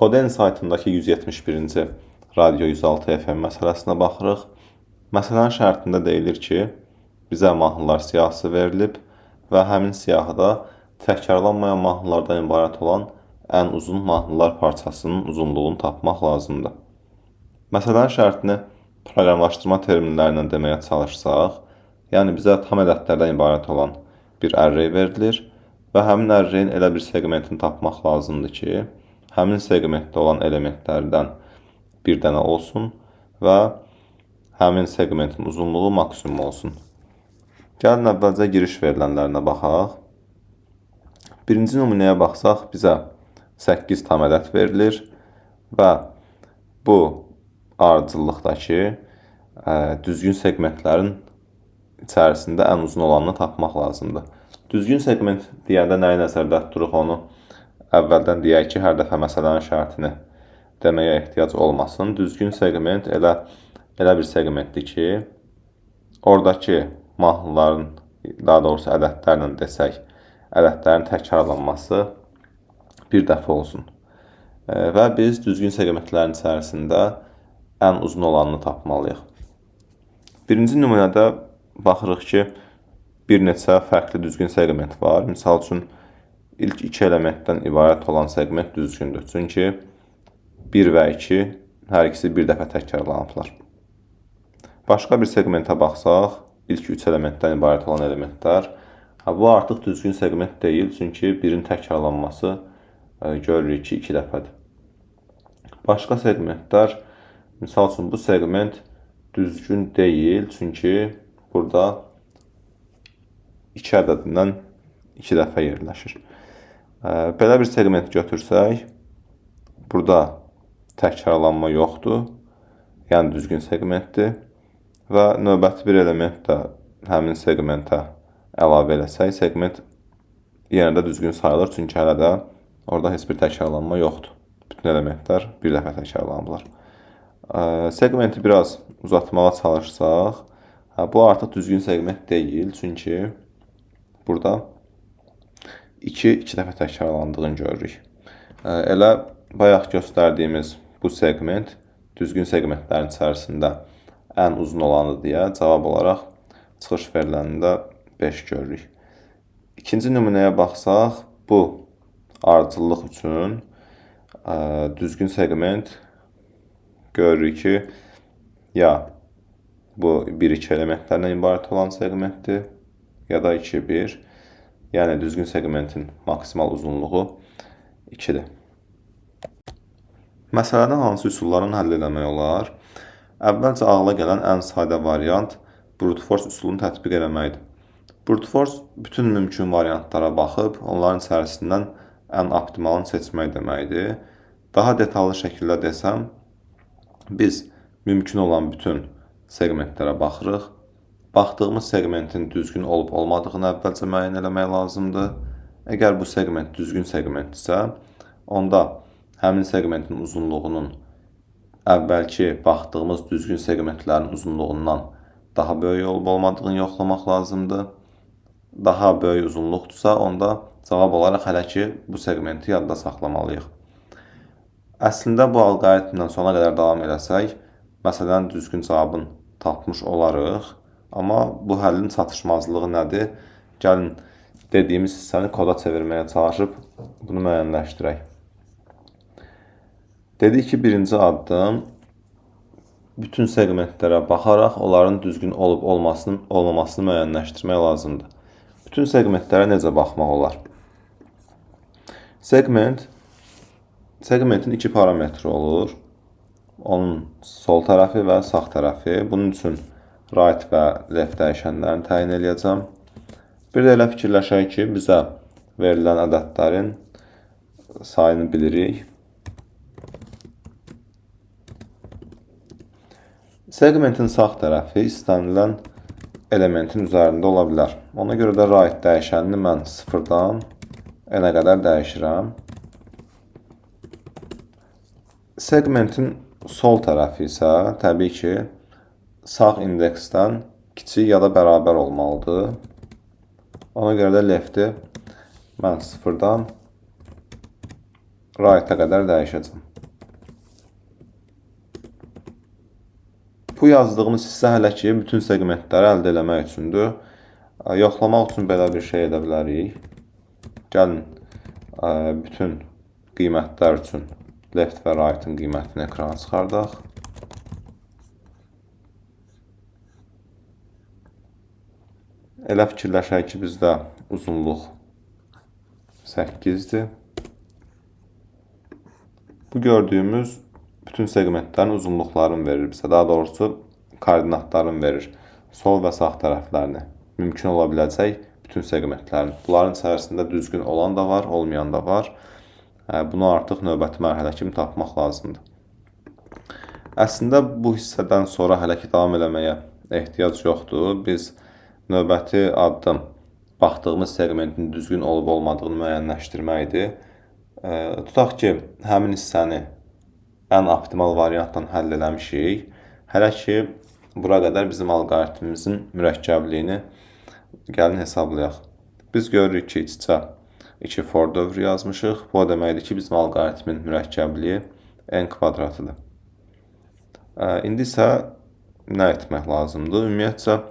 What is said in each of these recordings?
Koden saytındakı 171-ci Radio 106 FM məsələsinə baxırıq. Məsələnin şərtində deyilir ki, bizə mahnılar siyahısı verilib və həmin siyahıda təkrarlanmayan mahnılardan ibarət olan ən uzun mahnılar parçasının uzunluğunu tapmaq lazımdır. Məsələnin şərtini proqramlaşdırma terminlərindən deməyə çalışsaq, yəni bizə tam ədədlərdən ibarət olan bir array verilir və həmin arrayin elə bir segmentini tapmaq lazımdır ki, həmin segmentdə olan elementlərdən bir dənə olsun və həmin segmentin uzunluğu maksimum olsun. Gəlin əvvəlcə giriş verilənlərinə baxaq. Birinci nümunəyə baxsaq, bizə 8 tam ədəd verilir və bu ardıcıllıqdakı düzgün segmentlərin içərisində ən uzun olanını tapmaq lazımdır. Düzgün segment deyəndə nəyi nəzərdə tuturuq onu əvvəldən deyək ki, hər dəfə məsələnin şərtini deməyə ehtiyac olmasın. Düzgün segment elə bir segmentdir ki, oradakı mahnıların, daha doğrusu ədədlərlə desək, ədədlərin təkrarlanması bir dəfə olsun. Və biz düzgün segmentlərin içərisində ən uzun olanını tapmalıyıq. Birinci nümunədə baxırıq ki, bir neçə fərqli düzgün segment var. Misal üçün, ilk iki elementdən ibarət olan segment düzgündür. Çünki 1 və 2 hər ikisi bir dəfə təkrarlanıblar. Başqa bir segmentə baxsaq, ilk 3 elementdən ibarət olan elementlər, bu artıq düzgün segment deyil, çünki birin təkrarlanması görürük ki, 2 dəfədir. Başqa segmentlər, misal üçün bu segment düzgün deyil, çünki burada 2 ədədindən 2 dəfə yerləşir. Belə bir segment götürsək, burada təkrarlanma yoxdur, yəni düzgün segmentdir və növbəti bir element də həmin segmentə əlavə eləsək, segment yenə də düzgün sayılır, çünki hələ də orada heç bir təkrarlanma yoxdur. Bütün elementlər bir dəfə təkrarlanırlar. Segmenti biraz uzatmağa çalışsaq, bu artıq düzgün segment deyil, çünki burada 2 dəfə təkrarlandığını görürük. Elə bayaq göstərdiyimiz bu segment düzgün segmentlərin içərisində ən uzun olanı deyə cavab olaraq çıxış veriləndə 5 görürük. İkinci nümunəyə baxsaq, bu ardıcıllıq üçün düzgün segment görürük ki, ya bu 1-2 elementlərdən ibarət olan segmentdir, ya da 2-1. Yəni, düzgün segmentin maksimal uzunluğu 2-dir. Məsələdə hansı üsulların həll eləmək olar? Əvvəlcə ağla gələn ən sadə variant brute force üsulunu tətbiq eləməkdir. Brute force bütün mümkün variantlara baxıb, onların içərisindən ən optimalını seçmək deməkdir. Daha detallı şəkildə desəm, biz mümkün olan bütün segmentlərə baxırıq. Baxdığımız segmentin düzgün olub-olmadığını əvvəlcə müəyyən eləmək lazımdır. Əgər bu segment düzgün segmentdirsə, onda həmin segmentin uzunluğunun əvvəlki baxdığımız düzgün segmentlərin uzunluğundan daha böyük olub-olmadığını yoxlamaq lazımdır. Daha böyük uzunluqdursa, onda cavab olaraq hələ ki, bu segmenti yadda saxlamalıyıq. Əslində, bu alqoritmdən sona qədər davam eləsək, məsələnin düzgün cavabını tapmış olarıq. Amma bu həllin çatışmazlığı nədir? Gəlin, dediyimiz hissəni koda çevirməyə çalışıb bunu müəyyənləşdirək. Dedik ki, birinci addım bütün segmentlərə baxaraq onların düzgün olub-olmamasını müəyyənləşdirmək lazımdır. Bütün segmentlərə necə baxmaq olar? Segmentin 2 parametri olur. Onun sol tərəfi və sağ tərəfi. Bunun üçün right və left dəyişənlərini təyin edəcəm. Bir də elə fikirləşək ki, bizə verilən ədədlərin sayını bilirik. Segmentin sağ tərəfi istənilən elementin üzərində ola bilər. Ona görə də right dəyişənini mən 0-dan n-ə qədər dəyişirəm. Segmentin sol tərəfi isə təbii ki, sağ indeksdən kiçik ya da bərabər olmalıdır. Ona görə də lefti mən 0-dan right-ə qədər dəyişəcəm. Bu yazdığımız hissə hələ ki bütün segmentləri əldə etmək üçündür. Yoxlamaq üçün belə bir şey edə bilərik. Gəlin bütün qiymətlər üçün left və right'ın qiymətini ekrana çıxardaq. Elə fikirləşək ki, bizdə uzunluq 8-dir. Bu gördüyümüz bütün segmentlərin uzunluqlarını verir bizə. Daha doğrusu koordinatlarını verir. Sol və sağ tərəflərini. Mümkün ola biləcək bütün segmentlərin. Bunların içərisində düzgün olan da var, olmayan da var. Bunu artıq növbəti mərhələ kimi tapmaq lazımdır. Əslində bu hissədən sonra hələ ki davam eləməyə ehtiyac yoxdur. Biz növbəti addım baxdığımız segmentin düzgün olub olmadığını müəyyənləşdirməkdir. Tutaq ki, həmin hissəni ən optimal variantla həll eləmişik. Hələ ki, bura qədər bizim alqoritmimizin mürəkkəbliyini gəlin hesablayaq. Biz görürük ki, iç-içə 2 for dövrü yazmışıq. Bu o deməkdir ki, bizim alqoritmin mürəkkəbliyi n kvadratıdır. İndi isə nə etmək lazımdır? Ümumiyyətcə,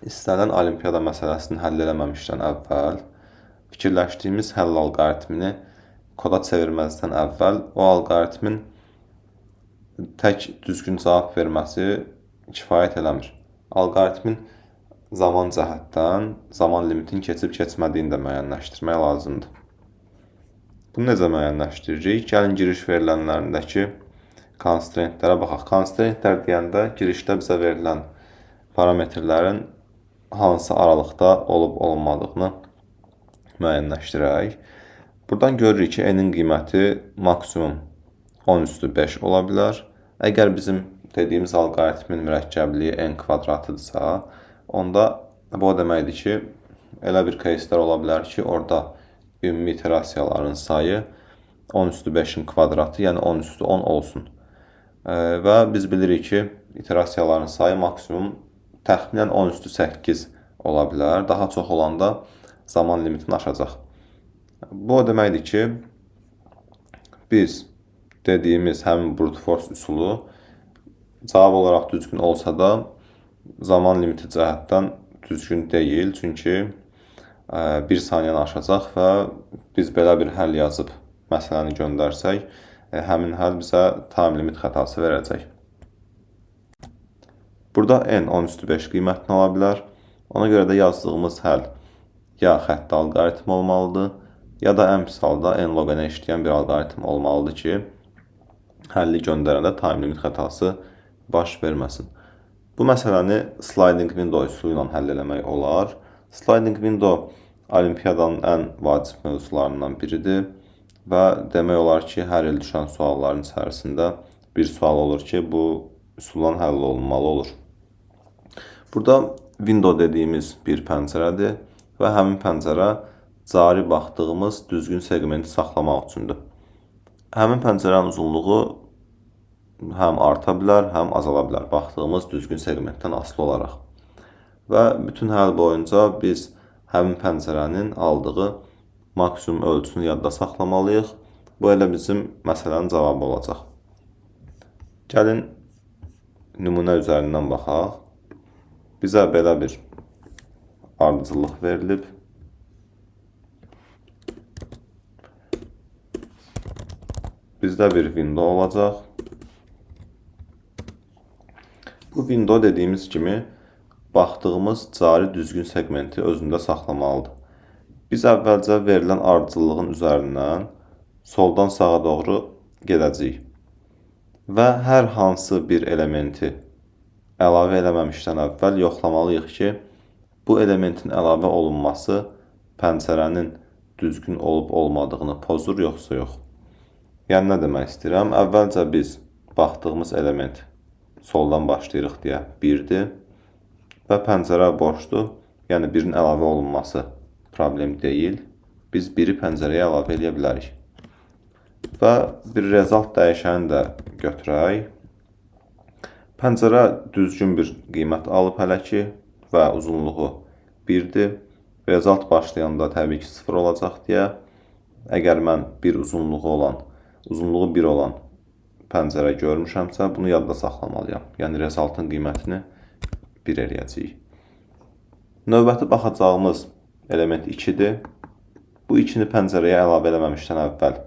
istənilən olimpiyada məsələsini həll eləməmişdən əvvəl fikirləşdiyimiz həll alqoritmini koda çevirməzdən əvvəl o alqoritmin tək düzgün cavab verməsi kifayət eləmir. Alqoritmin zaman cəhətdən zaman limitin keçib-keçmədiyini də müəyyənləşdirmək lazımdır. Bunu necə müəyyənləşdiririk? Gəlin giriş verilənlərindəki constraintlərə baxaq. Constraintlər deyəndə girişdə bizə verilən parametrlərin hansı aralıqda olub-olmadığını müəyyənləşdirək. Buradan görürük ki, n-in qiyməti maksimum 10^5 ola bilər. Əgər bizim dediyimiz alqoritmin mürəkkəbliyi n kvadratıdırsa, onda bu o deməkdir ki, elə bir case'lər ola bilər ki, orada ümumi iterasiyaların sayı 10^5'in kvadratı, yəni 10^10 olsun. Və biz bilirik ki, iterasiyaların sayı maksimum təxminən 10^8 ola bilər. Daha çox olanda zaman limitini aşacaq. Bu o deməkdir ki, biz dediyimiz həmin brute force üsulu cavab olaraq düzgün olsa da zaman limiti cəhətdən düzgün deyil. Çünki 1 saniyəni aşacaq və biz belə bir həll yazıb məsələni göndərsək, həmin həll bizə time limit xətası verəcək. Burada n 10^5 qiymətini ala bilər. Ona görə də yazdığımız həll ya xətti alqoritm olmalıdır, ya da ən pis halda n log n-ə işləyən bir alqoritm olmalıdır ki, həlli göndərəndə time limit xətası baş verməsin. Bu məsələni sliding window üsulu ilə həll eləmək olar. Sliding window olimpiyadanın ən vacib mövzularından biridir və demək olar ki, hər il düşən sualların içərisində bir sual olur ki, bu üsulla həll olunmalı olur. Burada window dediyimiz bir pəncərədir və həmin pəncərə cari baxdığımız düzgün segmenti saxlamaq üçündür. Həmin pəncərənin uzunluğu həm arta bilər, həm azala bilər, baxdığımız düzgün segmentdən asılı olaraq. Və bütün həll boyunca biz həmin pəncərənin aldığı maksimum ölçünü yadda saxlamalıyıq. Bu elə bizim məsələnin cavabı olacaq. Gəlin nümunə üzərindən baxaq. Bizə belə bir ardıcıllıq verilib. Bizdə bir window olacaq. Bu window dediyimiz kimi baxdığımız cari düzgün segmenti özündə saxlamalıdır. Biz əvvəlcə verilən ardıcıllığın üzərindən soldan sağa doğru gedəcəyik. Və hər hansı bir elementi əlavə eləməmişdən əvvəl yoxlamalıyıq ki, bu elementin əlavə olunması pəncərənin düzgün olub-olmadığını pozur, yoxsa yox. Yəni, nə demək istəyirəm? Əvvəlcə biz baxdığımız element soldan başlayırıq deyə 1-dir və pəncərə boşdur, yəni 1-in əlavə olunması problem deyil. Biz 1-i pəncərəyə əlavə eləyə bilərik. Və bir result dəyişəni də götürək. Pəncərə düzgün bir qiymət alıb hələ ki və uzunluğu 1-dir. Result başlayanda təbii ki 0 olacaq deyə. Əgər mən bir uzunluğu 1 olan pəncərə görmüşəmsə, bunu yadda saxlamalıyam. Yəni rezultatın qiymətini 1 eləyəcəyik. Növbəti baxacağımız element 2-dir. Bu 2-ni pəncərəyə əlavə eləməmişdən əvvəl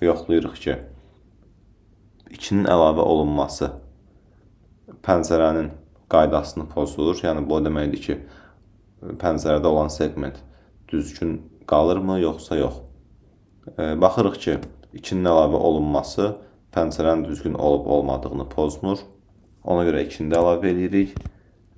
yoxlayırıq ki, 2-nin əlavə olunması pəncərənin qaydasını pozur. Yəni bu o deməkdir ki, pəncərədə olan segment düzgün qalırmı, yoxsa yox. Baxırıq ki, 2-nin əlavə olunması pəncərənin düzgün olub-olmadığını pozmur. Ona görə 2-ni də əlavə edirik.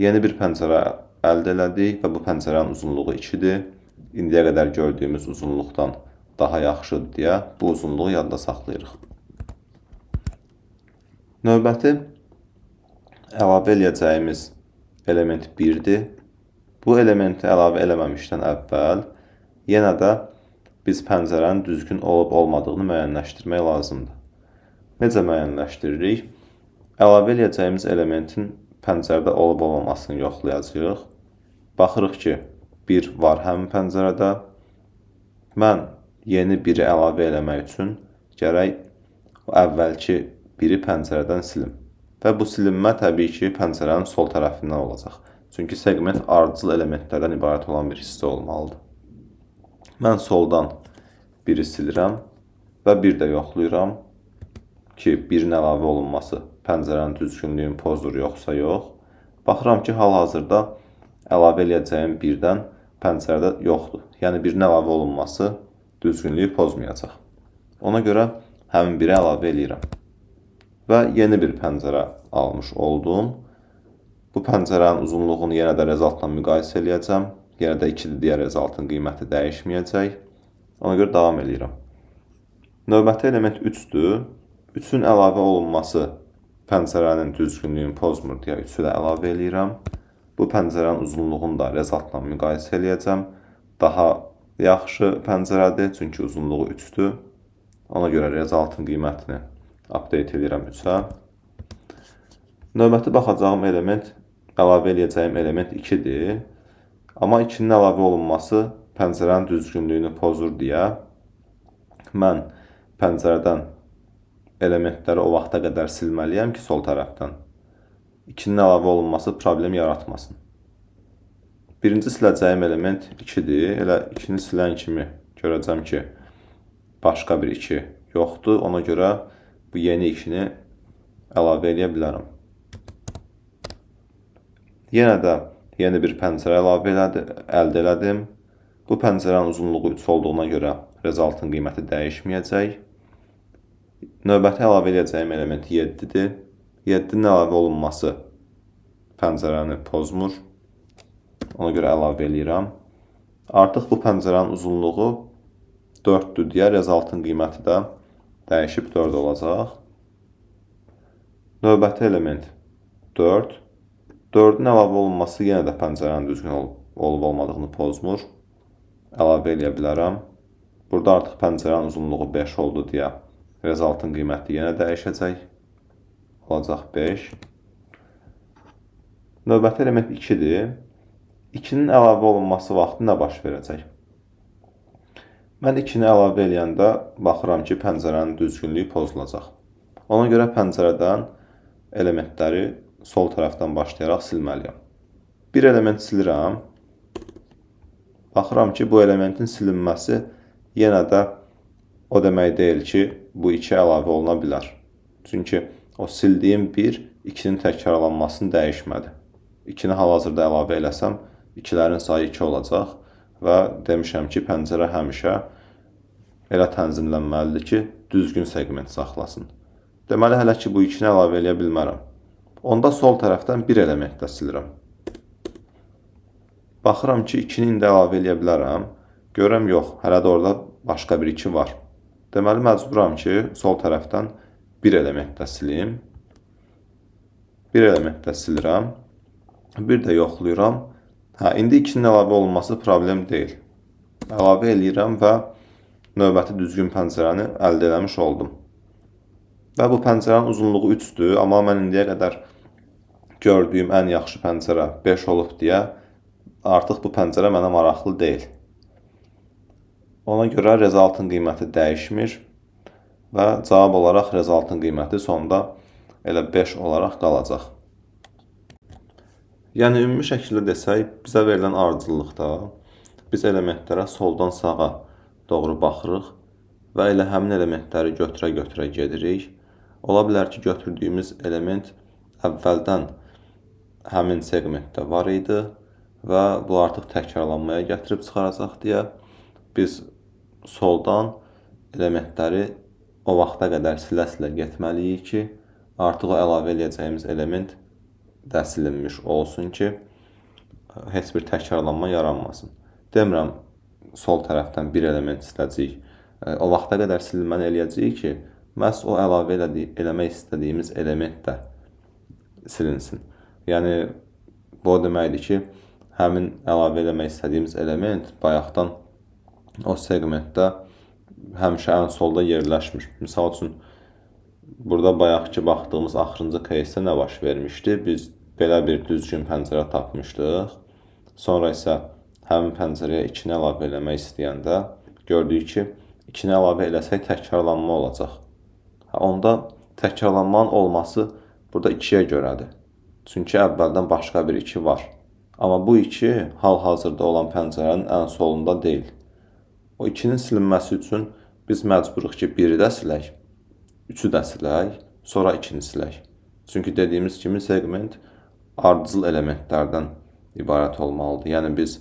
Yeni bir pəncərə əldə elədik və bu pəncərənin uzunluğu 2-dir. İndiyə qədər gördüyümüz uzunluqdan daha yaxşıdır deyə bu uzunluğu yadda saxlayırıq. Növbəti əlavə eləyəcəyimiz element 1-dir. Bu elementi əlavə eləməmişdən əvvəl yenə də biz pəncərənin düzgün olub-olmadığını müəyyənləşdirmək lazımdır. Necə müəyyənləşdiririk? Əlavə eləyəcəyimiz elementin pəncərədə olub-olmamasını yoxlayacağıq. Baxırıq ki, 1 var həmin pəncərədə. Mən yeni 1-i əlavə eləmək üçün gərək o əvvəlki 1-i pəncərədən silim. Və bu silinmə təbii ki, pəncərənin sol tərəfindən olacaq. Çünki segment ardıcıl elementlərdən ibarət olan bir hissə olmalıdır. Mən soldan 1-i silirəm və 1 də yoxlayıram ki, 1-in əlavə olunması pəncərənin düzgünlüyünü pozur, yoxsa yox. Baxıram ki, hal-hazırda əlavə eləyəcəyim 1-dən pəncərədə yoxdur. Yəni 1-in əlavə olunması düzgünlüyü pozmayacaq. Ona görə həmin 1-i əlavə eləyirəm. Və yeni bir pəncərə almış oldum. Bu pəncərənin uzunluğunu yenə də rezultatla müqayisə eləyəcəm. Yenə də 2-dir deyə rezultatın qiyməti dəyişməyəcək. Ona görə davam eləyirəm. Növbəti element 3-dür. 3-ün əlavə olunması pəncərənin düzgünlüyünü pozmur deyə 3-ü də əlavə eləyirəm. Bu pəncərənin uzunluğunu da rezultatla müqayisə eləyəcəm. Daha yaxşı pəncərədir, çünki uzunluğu 3-dür. Ona görə rezultatın qiymətini update edirəm 3-ə. Növbəti baxacağım element, əlavə eləyəcəyim element 2-dir. Amma 2-nin əlavə olunması pəncərənin düzgünlüyünü pozur deyə mən pəncərədən elementləri o vaxta qədər silməliyəm ki, sol tərəfdən 2-nin əlavə olunması problem yaratmasın. Birinci siləcəyim element 2-dir. Elə 2-ni silən kimi görəcəm ki, başqa bir 2 yoxdur. Ona görə bu yeni 2-ni əlavə eləyə bilərəm. Yenə də yeni bir pəncərə əldə elədim. Bu pəncərənin uzunluğu 3 olduğuna görə rezultatın qiyməti dəyişməyəcək. Növbəti əlavə eləyəcəyim element 7-dir. 7-nin əlavə olunması pəncərəni pozmur. Ona görə əlavə eləyirəm. Artıq bu pəncərənin uzunluğu 4-dür deyə rezultatın qiyməti də dəyişib 4 olacaq. Növbəti element 4. 4-ün əlavə olunması yenə də pəncərənin düzgün olub-olmadığını pozmur. Əlavə eləyə bilərəm. Burada artıq pəncərənin uzunluğu 5 oldu deyə rezultatın qiyməti yenə dəyişəcək. Olacaq 5. Növbəti element 2-dir. 2-nin əlavə olunması vaxtı nə baş verəcək? Mən 2-ni əlavə eləyəndə baxıram ki, pəncərənin düzgünlüyü pozulacaq. Ona görə pəncərədən elementləri sol tərəfdən başlayaraq silməliyəm. Bir element silirəm. Baxıram ki, bu elementin silinməsi yenə də o demək deyil ki, bu 2 əlavə oluna bilər. Çünki o sildiyim 1, 2-nin təkrarlanmasını dəyişmədi. 2-ni hal-hazırda əlavə eləsəm, 2-lərin sayı 2 olacaq və demişəm ki, pəncərə həmişə elə tənzimlənməlidir ki, düzgün segment saxlasın. Deməli, hələ ki, bu 2-ni əlavə eləyə bilmərəm. Onda sol tərəfdən bir element də silirəm. Baxıram ki, 2-ni indi əlavə eləyə bilərəm. Görürəm, yox, hələ də orada başqa bir 2 var. Deməli, məcburam ki, sol tərəfdən bir element də silim. Bir element də silirəm. Bir də yoxlayıram. İndi 2-nin əlavə olunması problem deyil. Əlavə eləyirəm və növbəti düzgün pəncərəni əldə eləmiş oldum. Və bu pəncərənin uzunluğu 3-dür, amma mən indiyə qədər gördüyüm ən yaxşı pəncərə 5 olub deyə artıq bu pəncərə mənə maraqlı deyil. Ona görə rezultatın qiyməti dəyişmir və cavab olaraq rezultatın qiyməti sonda elə 5 olaraq qalacaq. Yəni ümumi şəkildə desək, bizə verilən ardıcıllıqda biz elementlərə soldan sağa doğru baxırıq və elə həmin elementləri götürə-götürə gedirik. Ola bilər ki, götürdüyümüz element əvvəldən həmin segmentdə var idi və bu artıq təkrarlanmaya gətirib çıxaracaq deyə biz soldan elementləri o vaxta qədər silə-silə getməliyik ki, artıq o əlavə edəcəyimiz element də silinmiş olsun ki, heç bir təkrarlanma yaranmasın. Demirəm, sol tərəfdən bir element siləcəyik. O vaxta qədər silinməni eləyəcəyik ki, məhz o əlavə eləmək istədiyimiz element də silinsin. Yəni, bu o deməkdir ki, həmin əlavə eləmək istədiyimiz element bayaqdan o segmentdə həmişə ən solda yerləşmir. Misal üçün, burada bayaqki baxdığımız axırıncı кейsdə nə baş vermişdi? Biz belə bir düzgün pəncərə tapmışdıq. Sonra isə həmin pəncərəyə 2-ni əlavə eləmək istəyəndə gördük ki, 2-ni əlavə eləsək təkrarlanma olacaq. Onda təkrarlanmanın olması burada 2-yə görədir. Çünki əvvəldən başqa bir 2 var. Amma bu 2 hal-hazırda olan pəncərənin ən solunda deyil. O 2-nin silinməsi üçün biz məcburuq ki, 1-i də silək, 3-ü də silək, sonra 2-ni silək. Çünki dediyimiz kimi segment ardıcıl elementlərdən ibarət olmalıdır. Yəni biz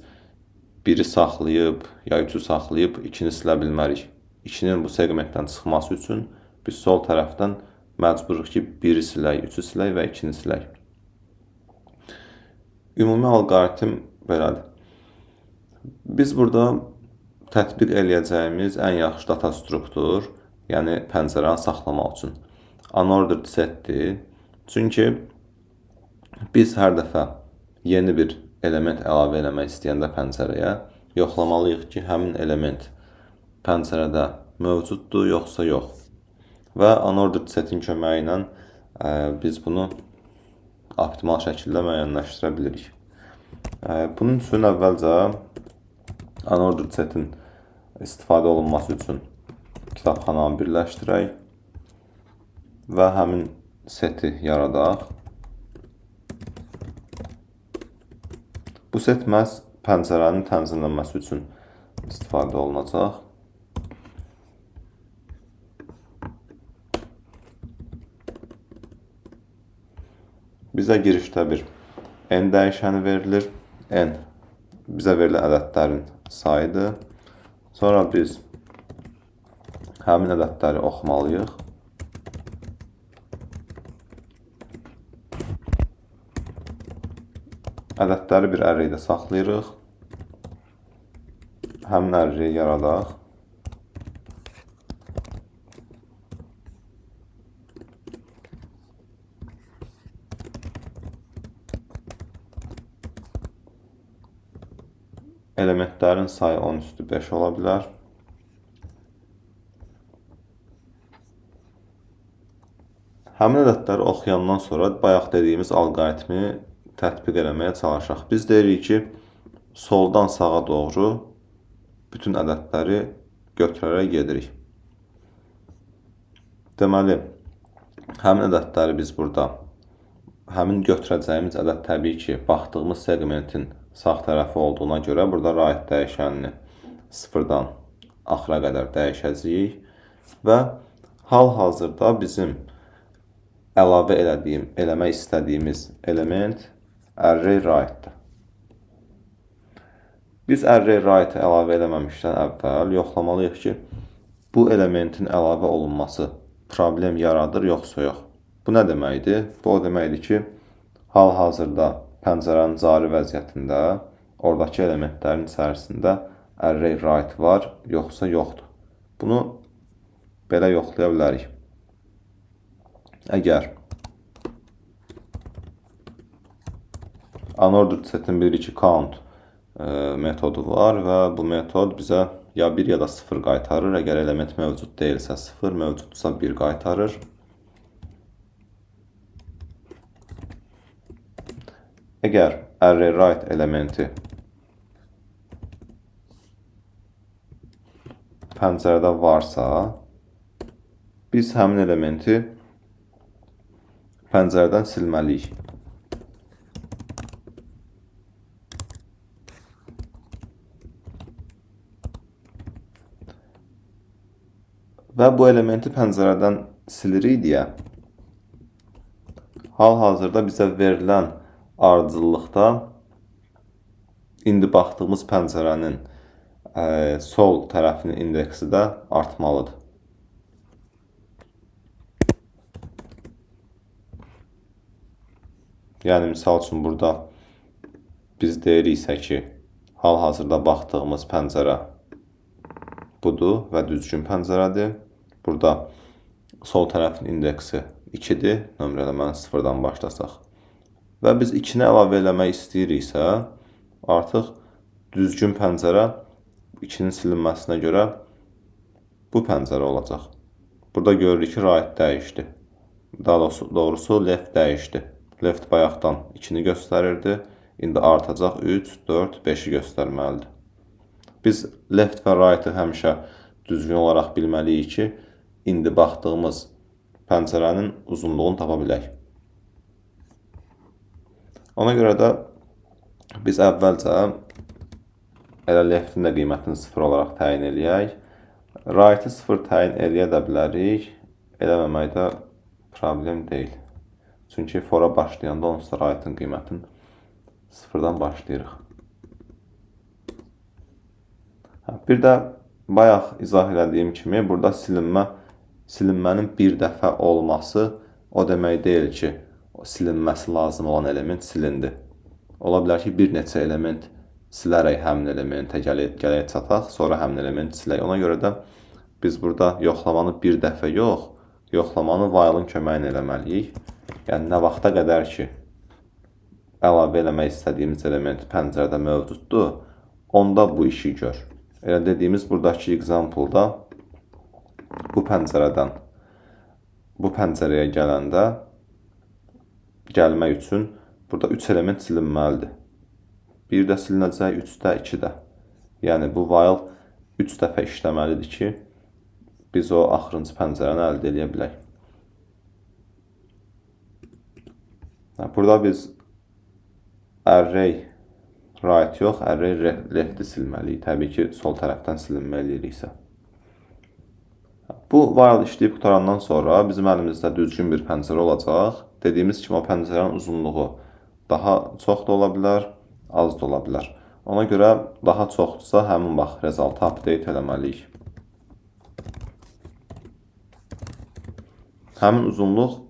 1-i saxlayıb, ya 3-ü saxlayıb 2-ni silə bilmərik. 2-nin bu segmentdən çıxması üçün biz sol tərəfdən məcburuq ki, 1-i silək, 3-ü silək və 2-ni silək. Ümumi alqoritm belədir. Biz burada tətbiq eləyəcəyimiz ən yaxşı data struktur, yəni pəncərəni saxlamaq üçün unordered setdir. Çünki biz hər dəfə yeni bir element əlavə eləmək istəyəndə pəncərəyə yoxlamalıyıq ki, həmin element pəncərədə mövcuddur, yoxsa yox. Və unordered setin köməyi ilə biz bunu optimal şəkildə müəyyənləşdirə bilirik. Bunun üçün əvvəlcə unordered setin istifadə olunması üçün kitabxananı birləşdirək və həmin seti yaradaq. Bu set məhz pəncərənin tənzimlənməsi üçün istifadə olunacaq. Bizə girişdə bir n dəyişəni verilir. N bizə verilən ədədlərin sayıdır. Sonra biz həmin ədədləri oxumalıyıq. Ədədləri bir arraydə saxlayırıq. Həmin arrayi yaradaq. Elementlərin sayı 10^5 ola bilər. Həmin ədədləri oxuyandan sonra bayaq dediyimiz alqoritmi tətbiq eləməyə çalışaq. Biz deyirik ki, soldan sağa doğru bütün ədədləri götürərək gedirik. Deməli, həmin ədədləri biz burada, həmin götürəcəyimiz ədəd təbii ki, baxdığımız segmentin sağ tərəfi olduğuna görə burada right dəyişənini 0-dan axıra qədər dəyişəcəyik və hal-hazırda bizim əlavə eləmək istədiyimiz element array right-dir. Biz array right-ı əlavə eləməmişdən əvvəl yoxlamalıyıq ki, bu elementin əlavə olunması problem yaradır, yoxsa yox. Bu nə deməkdir? Bu o deməkdir ki, hal-hazırda pəncərənin cari vəziyyətində oradakı elementlərin içərisində array right var, yoxsa yoxdur. Bunu belə yoxlaya bilərik. Əgər unordered setin bir 2 count metodu var və bu metod bizə ya 1 ya da 0 qaytarır. Əgər element mövcud deyilsə 0, mövcudsa 1 qaytarır. Əgər array right elementi pəncərədə varsa, biz həmin elementi pəncərədən silməliyik. Və bu elementi pəncərədən silirik deyə, hal-hazırda bizə verilən ardıcıllıqda indi baxdığımız pəncərənin sol tərəfinin indeksi də artmalıdır. Yəni, misal üçün, burada biz deyiriksə ki, hal-hazırda baxdığımız pəncərə budur və düzgün pəncərədir. Burada sol tərəfin indeksi 2-dir, nömrələməni 0-dan başlasaq. Və biz 2-ni əlavə eləmək istəyiriksə, artıq düzgün pəncərə 2-nin silinməsinə görə bu pəncərə olacaq. Burada görürük ki, right dəyişdi. Daha doğrusu left dəyişdi. Left bayaqdan 2-ni göstərirdi. İndi artacaq 3, 4, 5-i göstərməlidir. Biz left və right-ı həmişə düzgün olaraq bilməliyik ki, indi baxdığımız pəncərənin uzunluğunu tapa bilək. Ona görə də biz əvvəlcə elə leftin də qiymətini 0 olaraq təyin eləyək. Right-ı 0 təyin eləyə də bilərik. Eləməmək də problem deyil. Çünki fora başlayanda onsuz da right-ın qiymətini 0-dan başlayırıq. Bir də bayaq izah elədiyim kimi, burada silinmənin bir dəfə olması o demək deyil ki, silinməsi lazım olan element silindi. Ola bilər ki, bir neçə element silərək həmin elementə gələk çataq, sonra həmin elementi silək. Ona görə də biz burada yoxlamanı bir dəfə yox, yoxlamanı while-ın köməyi ilə eləməliyik. Yəni, nə vaxta qədər ki, əlavə eləmək istədiyimiz element pəncərədə mövcuddur, onda bu işi gör. Elə dediyimiz buradakı example-da bu pəncərəyə gələndə gəlmək üçün burada 3 element silinməlidir. 1 də silinəcək, 3 də, 2 də. Yəni, bu while 3 dəfə işləməlidir ki, biz o axırıncı pəncərəni əldə edə bilək. Burada biz array right yox, array left-i silməliyik. Təbii ki, sol tərəfdən silinmə eləyiriksə. Bu while işləyib qutarandan sonra bizim əlimizdə düzgün bir pəncərə olacaq. Dediyimiz kimi, o pəncərənin uzunluğu daha çox da ola bilər, az da ola bilər. Ona görə daha çoxdursa, həmin vaxt result update eləməliyik. Həmin uzunluq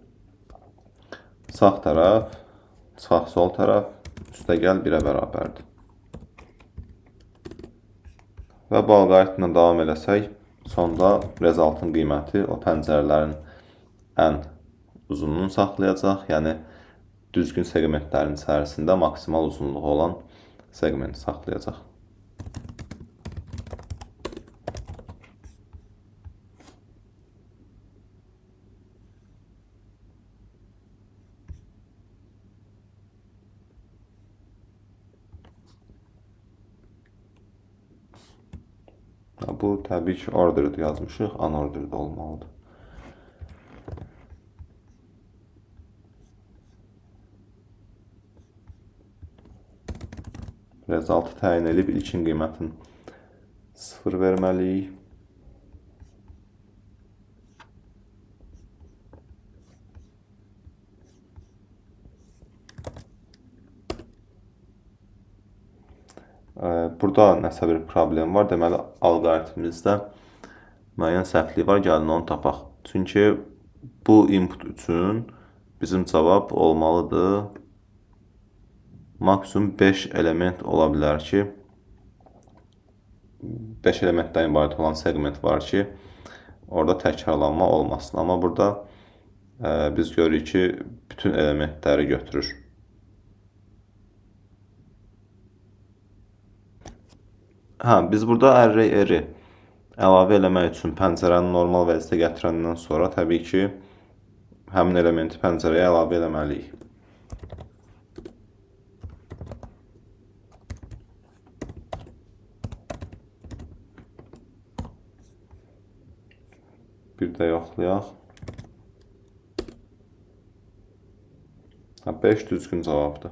sağ tərəf, sol tərəf, üstəgəl 1-ə bərabərdir. Və bu alqoritmlə davam eləsək, sonda resultın qiyməti o pəncərələrin ən uzunluğunu saxlayacaq, yəni düzgün segmentlərin içərisində maksimal uzunluğu olan segmenti saxlayacaq. Bu, təbii ki, ordered yazmışıq, unordered olmalıdır. Resultı təyin edib ilkin qiymətin 0 verməliyik. Burada nəsə bir problem var. Deməli, alqoritmimizdə müəyyən səhvlik var. Gəlin onu tapaq. Çünki bu input üçün bizim cavab olmalıdır. Maksimum 5 element ola bilər ki, 5 elementdən ibarət olan segment var ki, orada təkrarlanma olmasın. Amma burada biz görürük ki, bütün elementləri götürür. Biz burada array-eri əlavə eləmək üçün pəncərəni normal vəziyyətə gətirəndən sonra təbii ki, həmin elementi pəncərəyə əlavə eləməliyik. Bir Bir də yoxlayaq. 5 düzgün cavabdır.